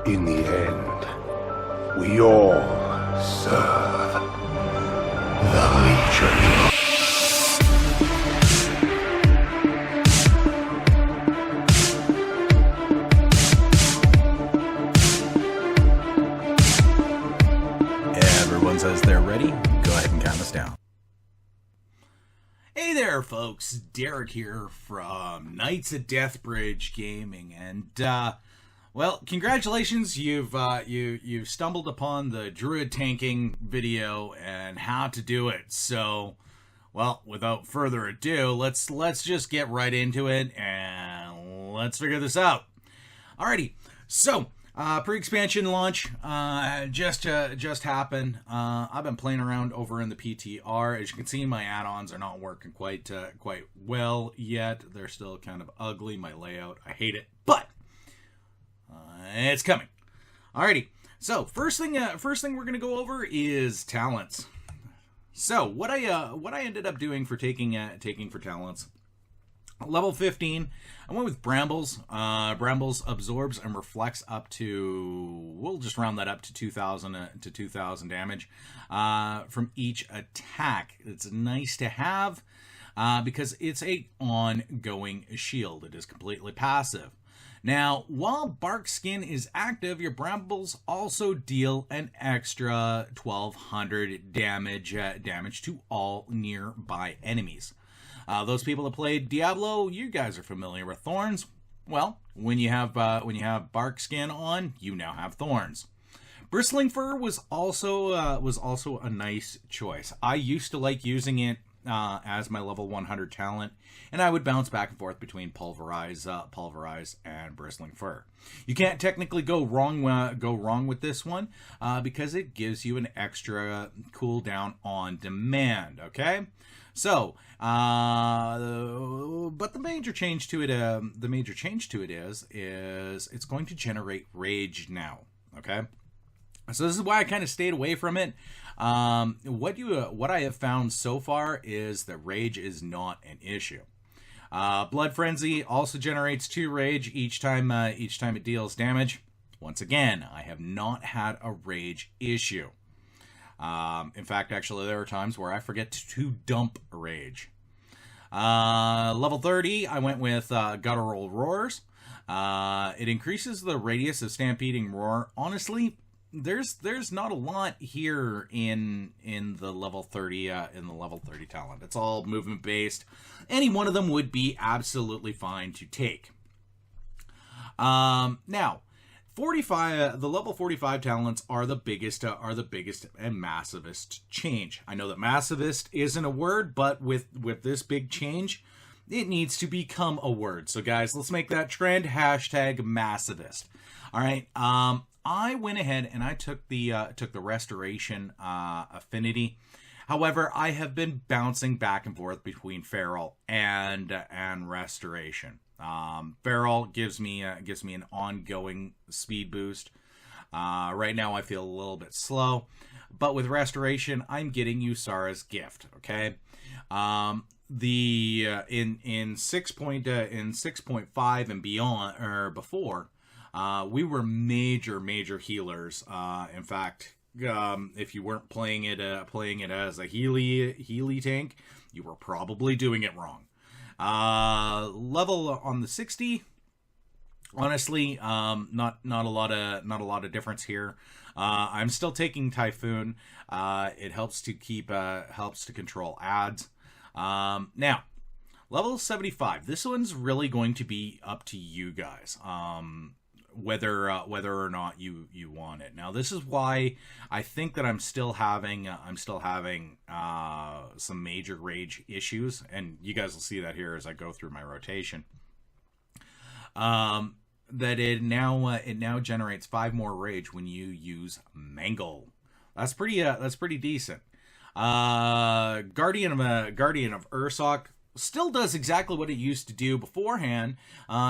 In the end, we all serve the Legion. Everyone says they're ready. Go ahead and count us down. Hey there, folks. Darrick here from Knights of Deathbridge Gaming, and well, congratulations. You've stumbled upon the Druid tanking video and how to do it. So, well, without further ado, let's just get right into it and let's figure this out. Alrighty. So, pre-expansion launch just happened. I've been playing around over in the PTR. As you can see, my add-ons are not working quite well yet. They're still kind of ugly. My layout, I hate it, but it's coming. Alrighty. So first thing we're gonna go over is talents. So what I ended up doing for taking for talents. Level 15, I went with Brambles. Brambles absorbs and reflects up to, we'll just round that up to 2,000 damage from each attack. It's nice to have because it's a ongoing shield. It is completely passive. Now, while Bark Skin is active, your Brambles also deal an extra 1,200 damage to all nearby enemies. Those people that played Diablo, you guys are familiar with thorns. Well, when you have Bark Skin on, you now have thorns. Bristling Fur was also a nice choice. I used to like using it as my level 100 talent, and I would bounce back and forth between Pulverize and Bristling Fur. You can't technically go wrong with this one because it gives you an extra cooldown on demand. Okay. So, but the major change to it is it's going to generate rage now. Okay, so this is why I kind of stayed away from it. What I have found so far is that rage is not an issue. Blood Frenzy also generates 2 rage each time it deals damage. Once again, I have not had a rage issue. In fact, actually, there are times where I forget to dump rage. Level 30, I went with Guttural Roars. It increases the radius of Stampeding Roar. Honestly, there's not a lot here in the level 30 talent. It's all movement based. Any one of them would be absolutely fine to take. Now, 45, the level 45 talents are the biggest and massivest change. I know that massivest isn't a word, but with this big change, it needs to become a word. So guys, let's make that trend. #massivest. All right. I went ahead and I took the restoration affinity. However, I have been bouncing back and forth between feral and restoration. Feral gives me an ongoing speed boost. Right now I feel a little bit slow, but with restoration I'm getting Usara's gift. Okay, in 6.5 and beyond or before, we were major healers. In fact, if you weren't playing it as a Healy tank, you were probably doing it wrong. Level on the 60, honestly, not a lot of difference here. I'm still taking Typhoon. It helps to control ads. Now, level 75. This one's really going to be up to you guys. Whether or not you want it. Now, this is why I think that I'm still having some major rage issues, and you guys will see that here as I go through my rotation. That it now generates 5 more rage when you use Mangle. That's pretty decent. Guardian of Ursoc still does exactly what it used to do beforehand,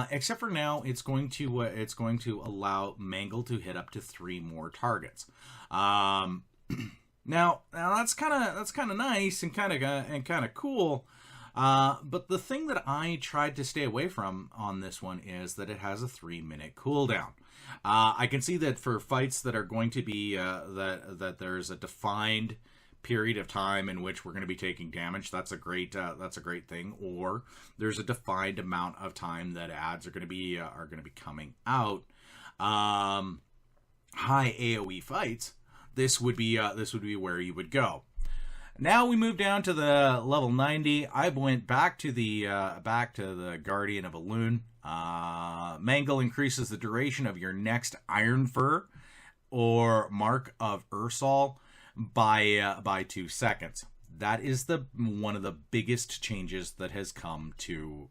except for now it's going to allow Mangle to hit up to 3 more targets. Now that's kind of nice and kind of cool. But the thing that I tried to stay away from on this one is that it has a 3-minute cooldown. I can see that for fights that are going to be that there's a defined period of time in which we're going to be taking damage. That's a great thing. Or there's a defined amount of time that ads are going to be coming out. High AOE fights. This would be where you would go. Now we move down to the level 90. I went back to the Guardian of Elune. Mangle increases the duration of your next Iron Fur or Mark of Ursal by 2 seconds. That is one of the biggest changes that has come to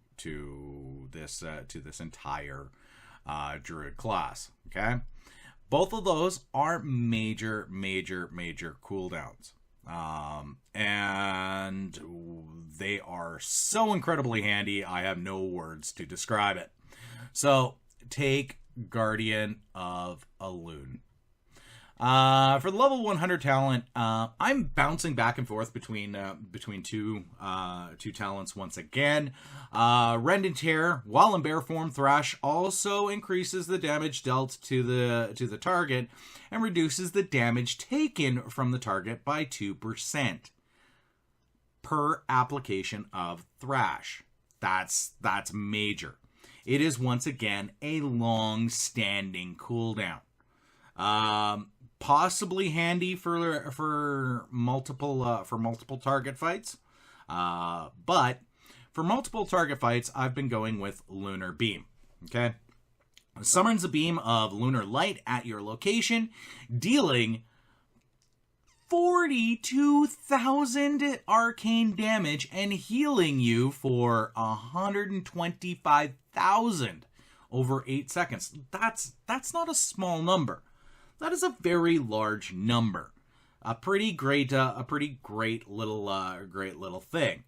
this entire Druid class. Okay, both of those are major cooldowns. And they are so incredibly handy, I have no words to describe it. So, take Guardian of Elune. For the level 100 talent, I'm bouncing back and forth between two talents once again. Rend and Tear, while in bear form, Thrash also increases the damage dealt to the target and reduces the damage taken from the target by 2% per application of Thrash. That's major. It is once again a long-standing cooldown. Possibly handy for multiple target fights, but for multiple target fights, I've been going with Lunar Beam. Okay, summons a beam of lunar light at your location, dealing 42,000 arcane damage and healing you for 125,000 over 8 seconds. That's not a small number. That is a very large number. A pretty great little thing.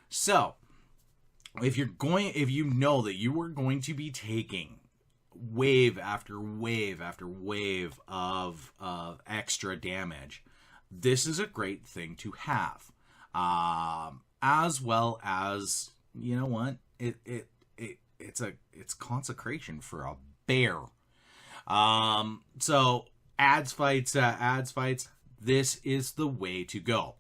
So, if you know that you are going to be taking wave after wave after wave of extra damage, this is a great thing to have. As well as, you know what? It's consecration for a bear. So ads fights, this is the way to go.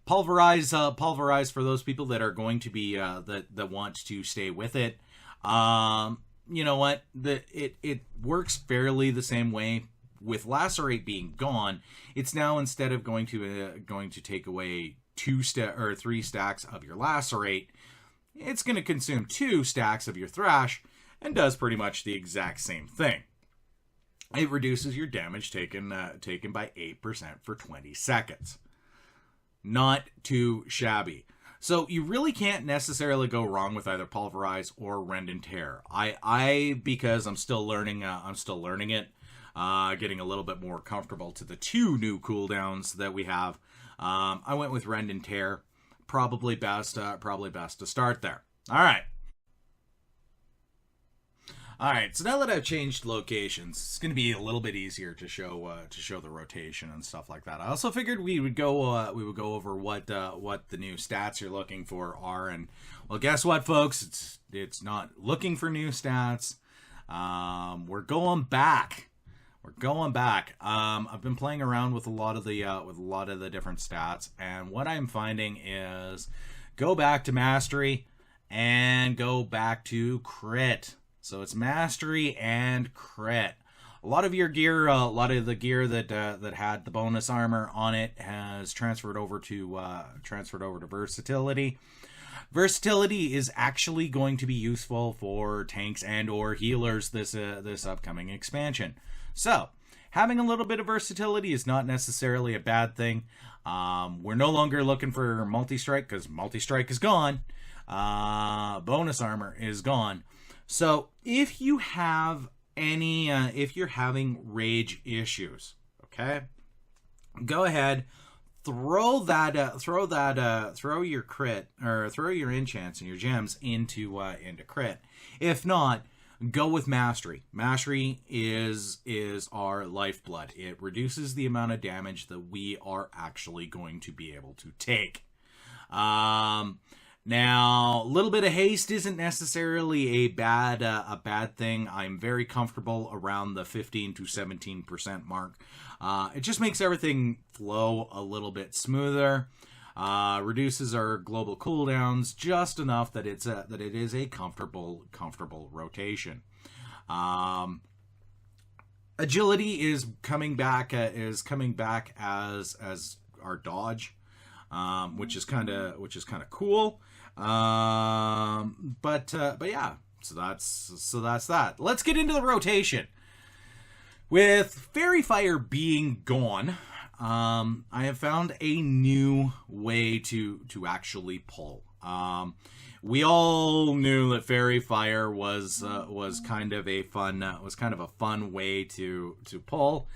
Pulverize for those people that are going to be that want to stay with it. You know what? It works fairly the same way. With Lacerate being gone, it's now, instead of going to take away 3 stacks of your Lacerate, it's going to consume 2 stacks of your Thrash and does pretty much the exact same thing. It reduces your damage taken by 8% for 20 seconds. Not too shabby. So you really can't necessarily go wrong with either Pulverize or Rend and Tear. Because I'm still learning it, getting a little bit more comfortable to the 2 new cooldowns that we have. I went with Rend and Tear. Probably best to start there. All right, so now that I've changed locations, it's going to be a little bit easier to show the rotation and stuff like that. I also figured we would go over what the new stats you're looking for are, and well, guess what, folks? It's not looking for new stats. We're going back. I've been playing around with a lot of the different stats, and what I'm finding is go back to mastery and go back to crit. So it's mastery and crit. A lot of your gear, a lot of the gear that had the bonus armor on it has transferred over to versatility. Versatility is actually going to be useful for tanks and or healers this upcoming expansion. So having a little bit of versatility is not necessarily a bad thing. We're no longer looking for multi-strike because multi-strike is gone. Bonus armor is gone. So if you have if you're having rage issues, okay, go ahead, throw your crit, or throw your enchants and your gems into crit. If not, go with mastery. Mastery is our lifeblood. It reduces the amount of damage that we are actually going to be able to take. Now, a little bit of haste isn't necessarily a bad thing. I'm very comfortable around the 15 to 17% mark. It just makes everything flow a little bit smoother. Reduces our global cooldowns just enough that it is a comfortable rotation. Agility is coming back as our dodge, which is kind of cool. But yeah, so that's that. Let's get into the rotation. With Fairy Fire being gone, I have found a new way to actually pull. We all knew that Fairy Fire was kind of a fun way to pull,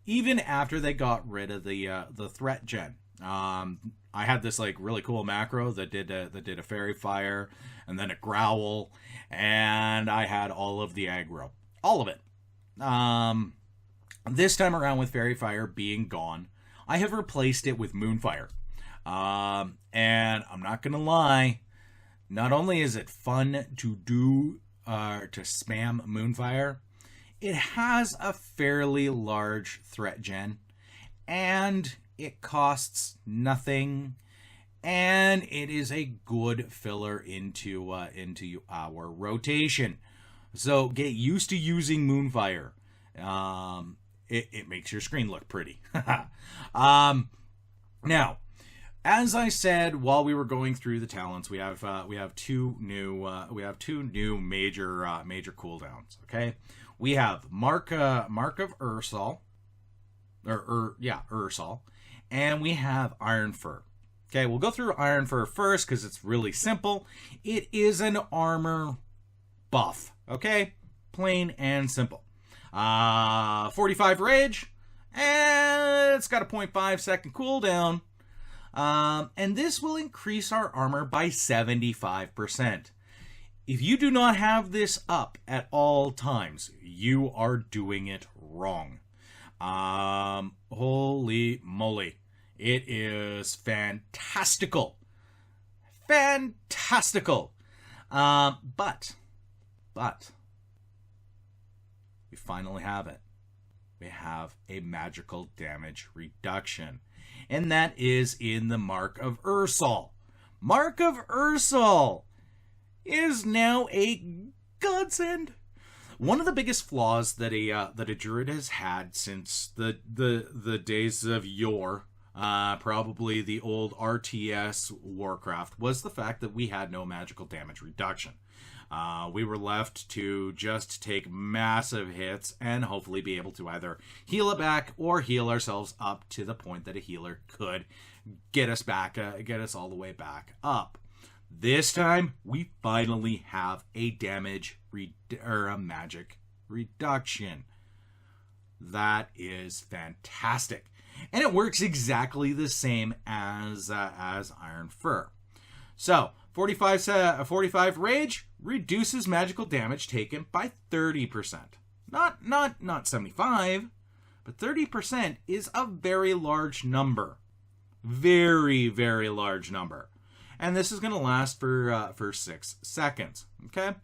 even after they got rid of the threat gen. I had this like really cool macro that did a Fairy Fire and then a Growl, and I had all of the aggro, all of it. This time around, with Fairy Fire being gone, I have replaced it with Moonfire. And I'm not gonna lie, not only is it fun to do to spam Moonfire, it has a fairly large threat gen, and it costs nothing, and it is a good filler into our rotation. So get used to using Moonfire. It makes your screen look pretty. Now, as I said while we were going through the talents, we have two new major cooldowns. Okay, we have Mark of Ursol, Ursol, and we have Iron Fur. Okay, we'll go through Iron Fur first because it's really simple. It is an armor buff. Okay, plain and simple. 45 rage, and it's got a 0.5 second cooldown. And this will increase our armor by 75%. If you do not have this up at all times, you are doing it wrong. Holy moly. It is fantastical. Fantastical. But we finally have it. We have a magical damage reduction. And that is in the Mark of Ursol. Mark of Ursol is now a godsend. One of the biggest flaws that a druid has had since the days of yore, probably the old RTS Warcraft, was the fact that we had no magical damage reduction. We were left to just take massive hits and hopefully be able to either heal it back or heal ourselves up to the point that a healer could get us all the way back up. This time, we finally have a a magic reduction. That is fantastic, and it works exactly the same as Iron Fur. So 45 rage reduces magical damage taken by 30%. Not 75, but 30% is a very large number. Very, very large number. And this is going to last for 6 seconds. Okay?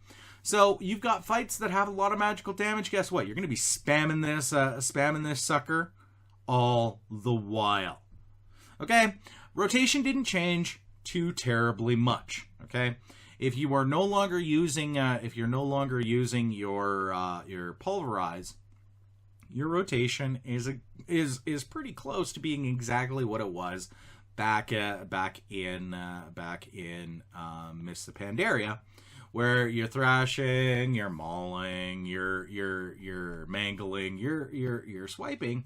So you've got fights that have a lot of magical damage. Guess what? You're going to be spamming this sucker all the while. Okay? Rotation didn't change too terribly much. Okay? If you are no longer using your pulverize, your rotation is pretty close to being exactly what it was back in Mists of Pandaria, where you're thrashing, you're mauling, you're mangling, you're swiping,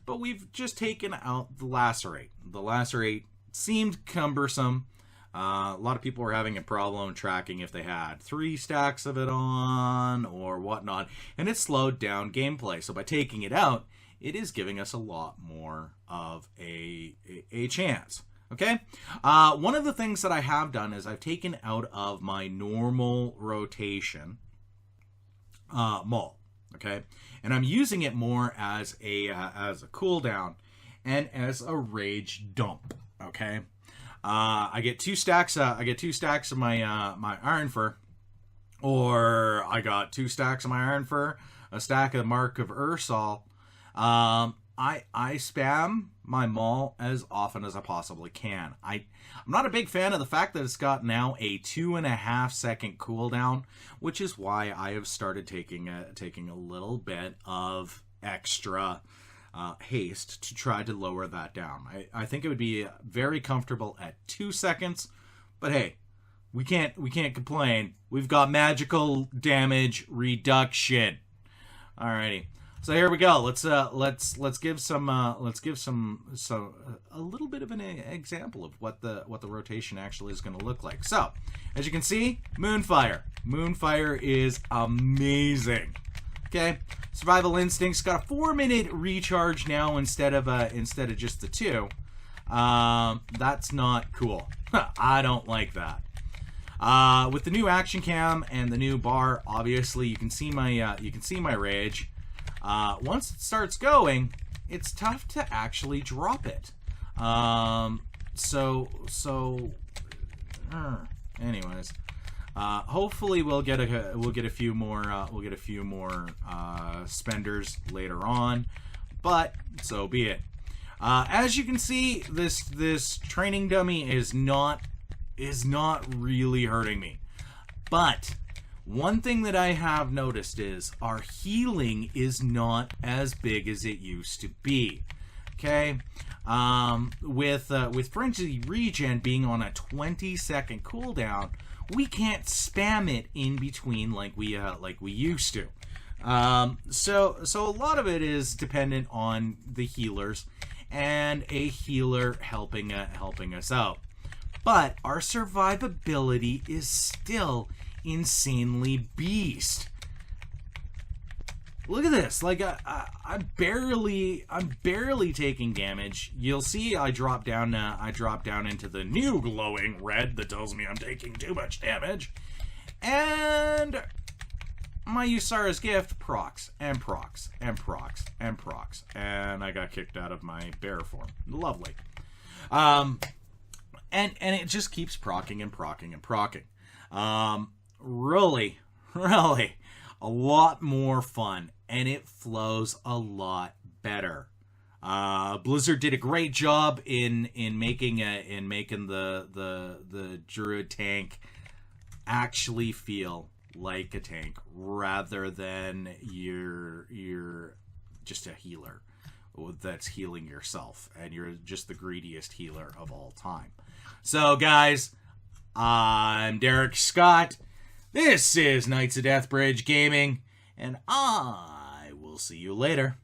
but we've just taken out the lacerate. The lacerate seemed cumbersome. A lot of people were having a problem tracking if they had 3 stacks of it on or whatnot, and it slowed down gameplay. So by taking it out, it is giving us a lot more of a chance. Okay? One of the things that I have done is I've taken out of my normal rotation Maul. Okay? And I'm using it more as a cooldown and as a rage dump. Okay? I get 2 stacks. I get 2 stacks of my my iron fur, or I got 2 stacks of my iron fur, a stack of the Mark of Ursal. I spam my maul as often as I possibly can. I'm not a big fan of the fact that it's got now a 2.5 second cooldown, which is why I have started taking a little bit of extra haste to try to lower that down. I think it would be very comfortable at 2 seconds, but hey, we can't complain. We've got magical damage reduction. Alrighty, so here we go. Let's give some a little bit of an example of what the rotation actually is going to look like. So as you can see, Moonfire is amazing. Okay, Survival Instinct's got a 4-minute recharge now instead of just the 2. That's not cool. I don't like that. With the new action cam and the new bar, obviously you can see my rage. Once it starts going, it's tough to actually drop it. Anyways. Hopefully we'll get a few more spenders later on, but so be it. As you can see, this training dummy is not really hurting me. But one thing that I have noticed is our healing is not as big as it used to be. Okay, with Frenzy Regen being on a 20-second cooldown, we can't spam it in between like we used to. So a lot of it is dependent on the healers and a healer helping us out. But our survivability is still insanely beast. Look at this. Like I'm barely taking damage. You'll see I drop down into the new glowing red that tells me I'm taking too much damage. And my Ysara's gift procs and procs and procs and procs. And I got kicked out of my bear form. Lovely. And it just keeps procking and procking and procking. Really a lot more fun, and it flows a lot better. Blizzard did a great job in making the Druid tank actually feel like a tank rather than you're just a healer that's healing yourself, and you're just the greediest healer of all time. So guys, I'm Darrick Scott. This is Knights of Deathbridge Gaming, and I will see you later.